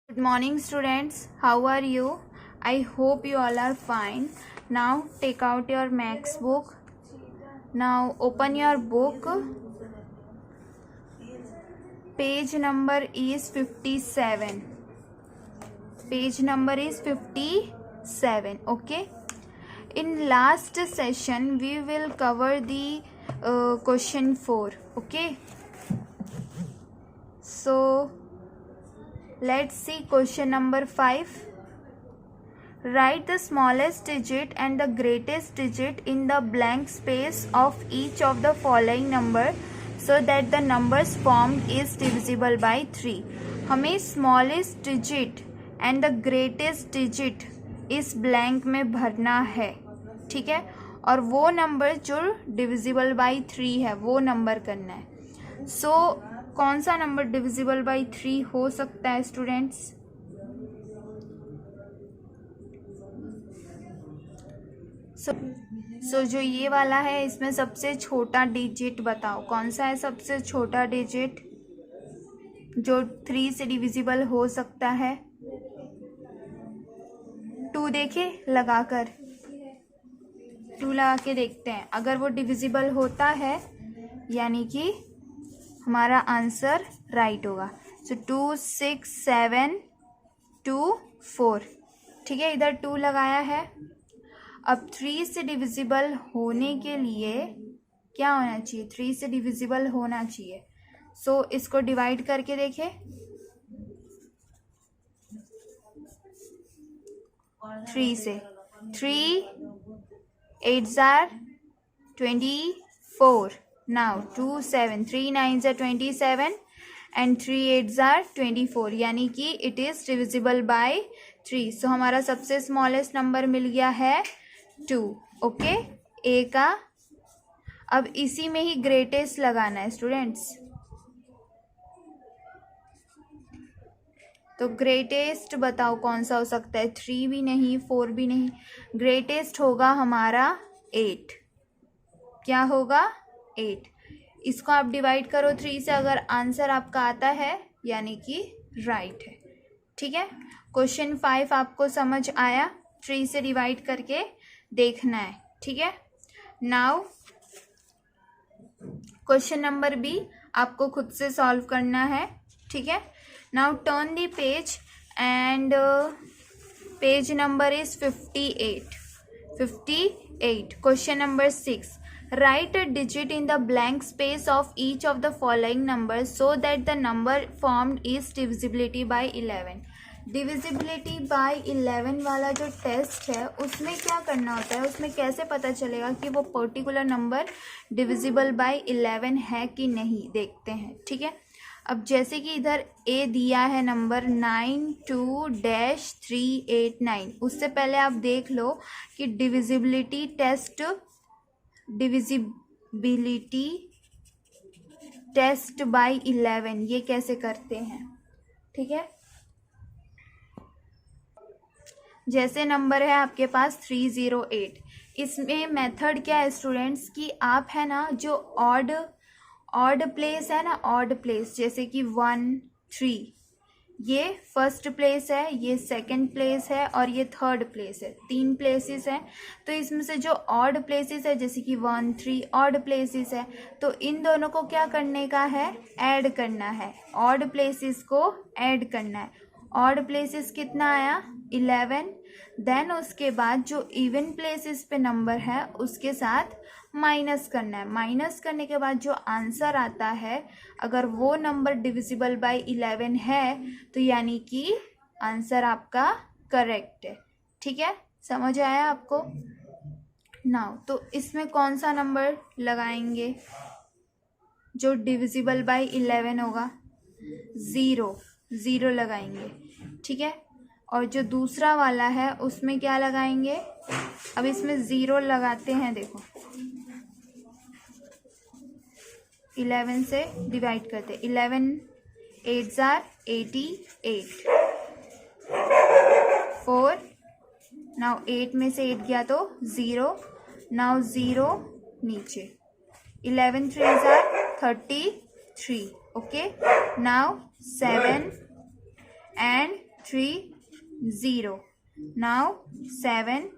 Good morning students, how are you? I hope you all are fine. Now take out your max book. Now open your book. Page number is 57. Page number is 57. Okay. In last session we will cover the question 4. Okay. So let's see question number 5. Write the smallest digit and the greatest digit in the blank space of each of the following number so that the numbers formed is divisible by 3. हमें smallest digit and the greatest digit इस blank में भरना है, ठीक है, और वो number जो divisible by 3 है वो नंबर करना है. So कौन सा नंबर divisible by 3 हो सकता है स्टूडेंट्स? सो जो ये वाला है इसमें सबसे छोटा डिजिट बताओ कौन सा है. सबसे छोटा डिजिट जो 3 से डिविजिबल हो सकता है. 2 देखे लगाकर, 2 लगा के देखते हैं. अगर वो डिविजिबल होता है यानी कि हमारा आंसर राइट होगा. सो 2 6 7 2 4, ठीक है. इधर 2 लगाया है. अब 3 से डिविजिबल होने के लिए क्या होना चाहिए? 3 से डिविजिबल होना चाहिए. सो इसको डिवाइड करके देखें. 3 से 3 8 are 24. Now 2 7 3 9 are 27 and 3 8 are 24 यानी कि इट इज डिविजिबल बाय 3. सो हमारा सबसे स्मॉलेस्ट नंबर मिल गया है 2. ओके, ए का. अब इसी में ही ग्रेटेस्ट लगाना है स्टूडेंट्स. तो ग्रेटेस्ट बताओ कौन सा हो सकता है? 3 भी नहीं, 4 भी नहीं. ग्रेटेस्ट होगा हमारा 8. क्या होगा? 8. इसको आप डिवाइड करो 3 से, अगर आंसर आपका आता है यानी कि राइट है, ठीक है. क्वेश्चन 5 आपको समझ आया? 3 से डिवाइड करके देखना है, ठीक है. नाउ क्वेश्चन नंबर बी आपको खुद से सॉल्व करना है, ठीक है. Now turn the page and page number is 58. Question number 6. Write a digit in the blank space of each of the following numbers so that the number formed is divisibility by 11. Divisibility bye 11 वाला जो test है उसमें क्या करना होता है? उसमें कैसे पता चलेगा कि वो पर्टिकुलर नंबर डिविजिबल बाय 11 है कि नहीं? देखते हैं, ठीक है. अब जैसे कि इधर ए दिया है नंबर 92-389. उससे पहले आप देख लो कि डिविजिबिलिटी टेस्ट बाय 11 ये कैसे करते हैं, ठीक है. जैसे नंबर है आपके पास 308. इसमें मेथड क्या है स्टूडेंट्स कि आप है ना जो ऑड प्लेस है ना, ऑड प्लेस जैसे कि 1 3 ये फर्स्ट प्लेस है, ये सेकंड प्लेस है और ये थर्ड प्लेस है. 3 प्लेसेस हैं. तो इसमें से जो ऑड प्लेसेस है जैसे कि 1 3 ऑड प्लेसेस है, तो इन दोनों को क्या करने का है? ऐड करना है. ऑड प्लेसेस को ऐड करना है. ऑड प्लेसेस कितना आया? 11. देन उसके बाद जो इवन प्लेसेस पे नंबर है उसके साथ माइनस करना है. माइनस करने के बाद जो आंसर आता है अगर वो नंबर डिविजिबल बाय 11 है तो यानी कि आंसर आपका करेक्ट है, ठीक है. समझ आया आपको? नाउ तो इसमें कौन सा नंबर लगाएंगे जो डिविजिबल बाय 11 होगा? 0 लगाएंगे, ठीक है. और जो दूसरा वाला है उसमें क्या लगाएंगे? अब इसमें 0 लगाते हैं. देखो 11 से डिवाइड करते. 11 8 are 88. 4. नाउ 8 में से 8 गया तो 0. नाउ 0 नीचे. 11 3 are 33. Okay. Now 7 and 3 0, now 7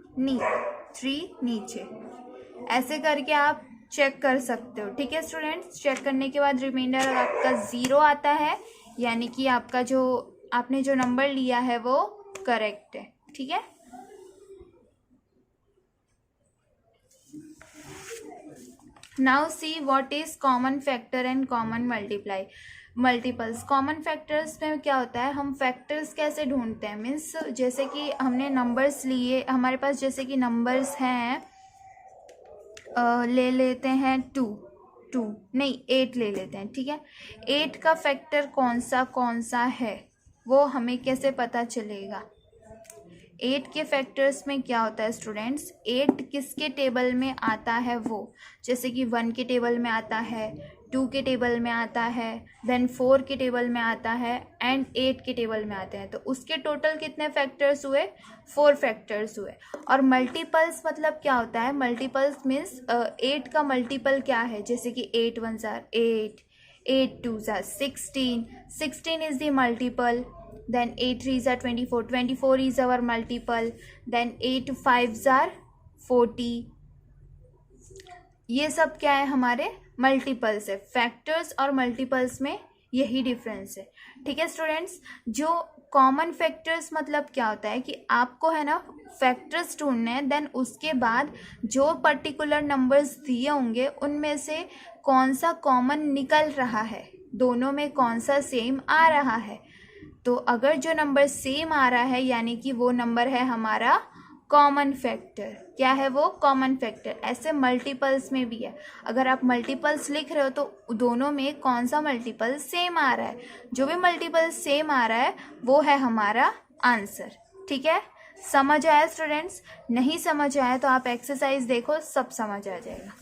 3 नीचे, ऐसे करके आप चेक कर सकते हो। ठीक है स्टूडेंट्स, चेक करने के बाद रिमाइंडर आपका 0 आता है, यानी कि आपका जो आपने जो नंबर लिया है वो करेक्ट है। ठीक है, now see what is common factor and common multiples. Common factors में क्या होता है, हम फैक्टर्स कैसे ढूंढते हैं, मीन्स जैसे कि हमने नंबर्स लिए, हमारे पास जैसे कि नंबर्स हैं, ले लेते हैं 8 ले लेते हैं। ठीक है, 8 का फैक्टर कौन सा है वो हमें कैसे पता चलेगा। 8 के फैक्टर्स में क्या होता है स्टूडेंट्स, 8 किसके टेबल में आता है वो, जैसे कि 1 के टेबल में आता है, 2 के टेबल में आता है, देन 4 के टेबल में आता है एंड 8 के टेबल में आते हैं। तो उसके टोटल कितने फैक्टर्स हुए, 4 फैक्टर्स हुए। और मल्टीपल्स मतलब क्या होता है, मल्टीपल्स मीन्स 8 का मल्टीपल क्या है, जैसे कि 8 1 8, 8 2 16 is the multiple, then 8 3s are 24 is our multiple, then 8 5s are 40। ये सब क्या है, हमारे मल्टीपल्स है। फैक्टर्स और मल्टीपल्स में यही डिफरेंस है। ठीक है स्टूडेंट्स, जो कॉमन फैक्टर्स मतलब क्या होता है कि आपको है ना फैक्टर्स ढूंढने हैं, देन उसके बाद जो पर्टिकुलर नंबर्स दिए होंगे उनमें से कौन सा कॉमन निकल रहा है, दोनों में कौन सा सेम आ रहा है। तो अगर जो नंबर सेम आ रहा है यानी कि वो नंबर है हमारा कॉमन फैक्टर। क्या है वो, कॉमन फैक्टर। ऐसे मल्टीपल्स में भी है, अगर आप मल्टीपल्स लिख रहे हो तो दोनों में कौन सा मल्टीपल सेम आ रहा है, जो भी मल्टीपल सेम आ रहा है वो है हमारा आंसर। ठीक है, समझ आया स्टूडेंट्स, नहीं समझ आया तो आप एक्सरसाइज देखो, सब समझ आ जाएगा।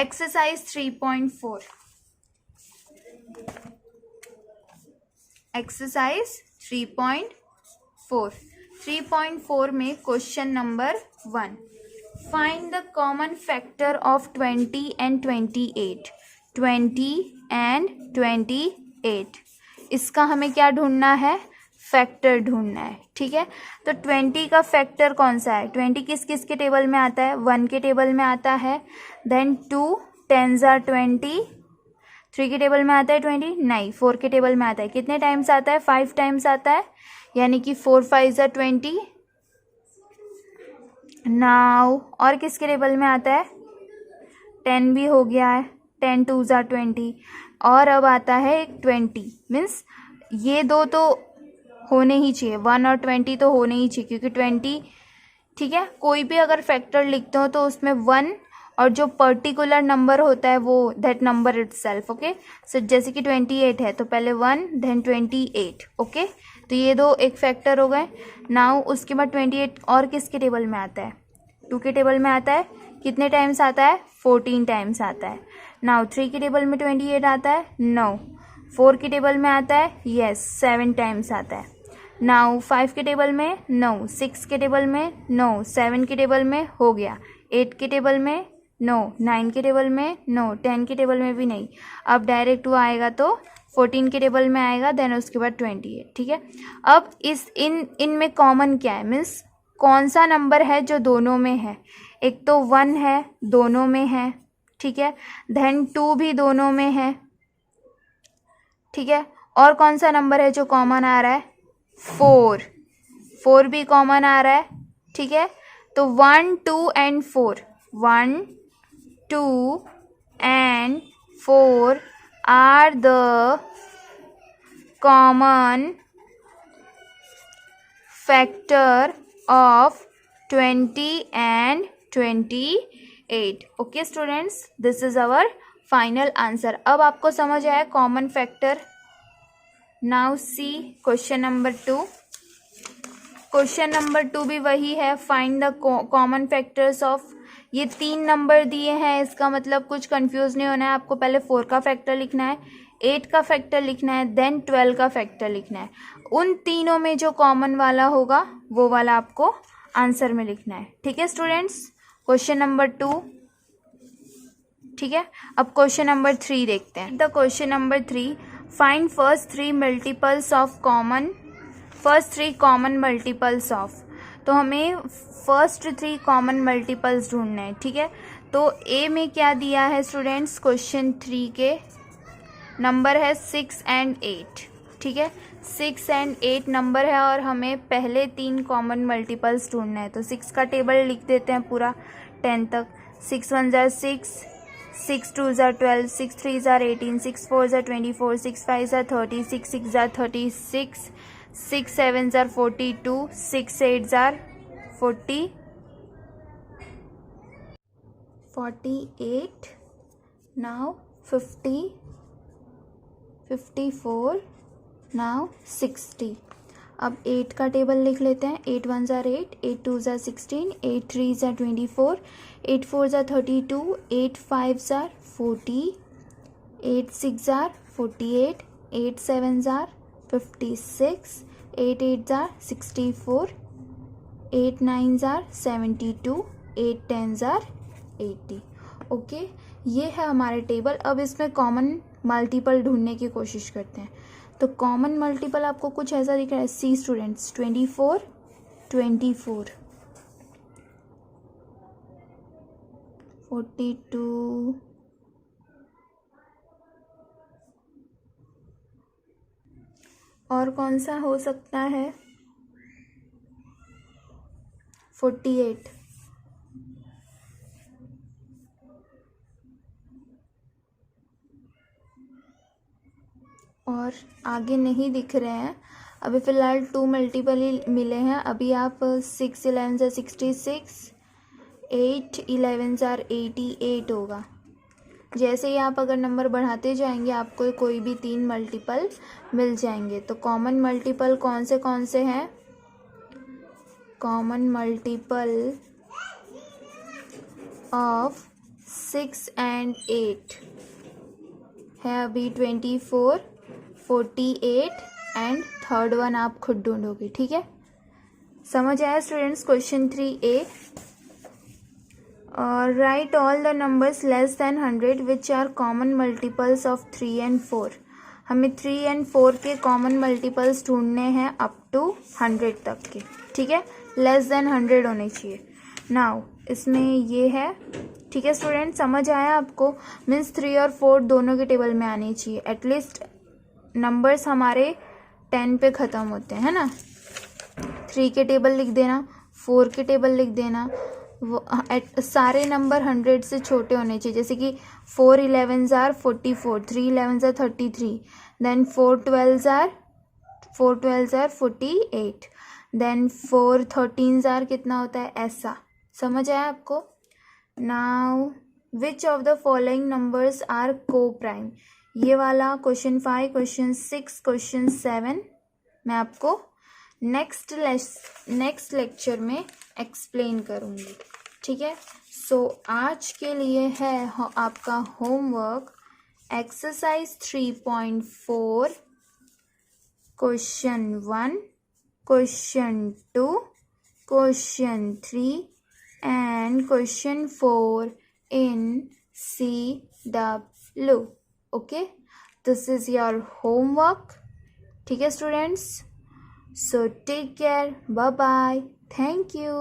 एक्सरसाइज 3.4, एक्सरसाइज 3.4 में question number 1, find the common factor of 20 and 28। 20 and 28, इसका हमें क्या ढूंढना है, फैक्टर ढूंढना है। ठीक है, तो 20 का फैक्टर कौन सा है, 20 किस किस के टेबल में आता है, 1 के टेबल में आता है, देन 2 10s are 20, 3 के टेबल में आता है 20, नहीं 4 के टेबल में आता है, कितने टाइम्स आता है, 5 टाइम्स आता है, यानी कि 4 5s are 20। नाउ और किसके टेबल में आता है, 10 भी हो गया है, 10 2s are 20, और अब आता है 20, मीन्स ये दो तो होने ही चाहिए, 1 और 20 तो होने ही चाहिए, क्योंकि 20, ठीक है, कोई भी अगर फैक्टर लिखते हो तो उसमें 1 और जो पर्टिकुलर नंबर होता है वो दैट नंबर इटसेल्फ। ओके, सो जैसे कि 28 है तो पहले 1 देन 28। ओके, तो ये दो एक फैक्टर हो गए। नाउ उसके बाद 28 और किसके टेबल में आता है, 2 के टेबल में आता है, कितने टाइम्स आता है, 14 टाइम्स आता है। नाउ 3 के टेबल में 28 आता है, नो। 4 के टेबल में आता है, यस 7 टाइम्स आता है। नाउ 5 के टेबल में, नो। 6 के टेबल में, नो। 7 के टेबल में हो गया, 8 के टेबल में, नो। 9 के टेबल में, नो। 10 के टेबल में भी नहीं। अब डायरेक्ट वो आएगा तो 14 के टेबल में आएगा, देन उसके बाद 28। ठीक है, अब इनमें कॉमन क्या है, मीन्स कौन सा नंबर है जो दोनों में है। एक तो 1 है, दोनों में है, ठीक है, देन 2 भी दोनों में है, ठीक है, और कौन सा नंबर है जो कॉमन आ रहा है, 4 भी कॉमन आ रहा है। ठीक है, तो 1 2 and 4, 1 2 and 4 are the common factor of 20 and 28. Okay students, this is our final answer. अब आपको समझ आया common factor. Now see question number 2। Question number 2 भी वही है, find the common factors of. ये 3 नंबर दिए हैं, इसका मतलब कुछ कंफ्यूज नहीं होना है आपको। पहले 4 का फैक्टर लिखना है, 8 का फैक्टर लिखना है, देन 12 का फैक्टर लिखना है। उन तीनों में जो कॉमन वाला होगा वो वाला आपको आंसर में लिखना है। ठीक है स्टूडेंट्स, क्वेश्चन नंबर 2। ठीक है, अब क्वेश्चन नंबर 3 देखते हैं। The question number 3, find first 3 multiples of common first 3 common multiples of, तो हमें फर्स्ट 3 कॉमन मल्टीपल्स ढूंढने हैं, ठीक है। तो ए में क्या दिया है स्टूडेंट्स, क्वेश्चन 3 के नंबर है 6 and 8, ठीक है। 6 and 8 नंबर है और हमें पहले 3 कॉमन मल्टीपल्स ढूंढना है। तो 6 का टेबल लिख देते हैं पूरा 10 तक। 6 1 ज़ा 6, 6 2 ज़ा 12, 6 3 ज़ा 18, 6 4 ज़ा 24, 6 5 ज़ा 30, 6 6 ज़ा 36, 6 7 ज़ा 42, 6 8 ज़ा 48, now 50, 54, now 60। अब 8 का टेबल लिख लेते हैं। 8 1 ज़ा 8, 8 2 ज़ा 16, 8 3 ज़ा 24, 8 4 ज़ा 32, 8 5 ज़ा 40, 8 6 ज़ा 48, 8 7 ज़ा 56, 8 8 ज़ा 64, 8 9 ज़ा 72, 8 10 ज़ा 80। ओके, ये है हमारे टेबल। अब इसमें कॉमन मल्टीपल ढूंढने की कोशिश करते हैं। तो कॉमन मल्टीपल आपको कुछ ऐसा दिख रहा है, सी स्टूडेंट्स 24, 24, 42, और कौन सा हो सकता है, 48, और आगे नहीं दिख रहे हैं। अभी फ़िलहाल 2 मल्टीपल ही मिले हैं। अभी आप 6 11 ज़ा 66, 8 11 ज़ा 88 होगा। जैसे ही आप अगर नंबर बढ़ाते जाएंगे आपको कोई भी 3 मल्टीपल मिल जाएंगे। तो कॉमन मल्टीपल कौन से हैं, कॉमन मल्टीपल ऑफ 6 and 8 है अभी 24, 48 एंड थर्ड वन आप खुद ढूंढोगे, ठीक है। समझ आया students. Question 3A, right all the numbers less than 100 which are common multiples of 3 and 4। हमें 3 and 4 के कॉमन मल्टीपल्स ढूंढने हैं अप टू 100 तक के, ठीक है। लेस देन 100 होने चाहिए। नाउ इसमें ये है, ठीक है स्टूडेंट, समझ आया आपको। मीन्स 3 और 4 दोनों के टेबल में आनी चाहिए। एटलीस्ट नंबर्स हमारे 10 पे ख़त्म होते हैं, है ना। 3 के टेबल लिख देना, 4 के टेबल लिख देना। वो सारे नंबर 100 से छोटे होने चाहिए। जैसे कि 4 11 ज़ार 44, 3 11 ज़ार 33, देन 4 12 ज़ार 48, देन 4 13 ज़ार कितना होता है, ऐसा। समझ आया आपको। Now which of the following numbers are coprime. ये वाला क्वेश्चन 5, क्वेश्चन 6, क्वेश्चन 7 मैं आपको नेक्स्ट लेक्चर में एक्सप्लेन करूँगी, ठीक है। सो आज के लिए है आपका homework exercise 3.4 question 1, question 2, question 3 and question 4 in CW। okay, this is your homework, ठीक है students. so take care, bye bye, thank you।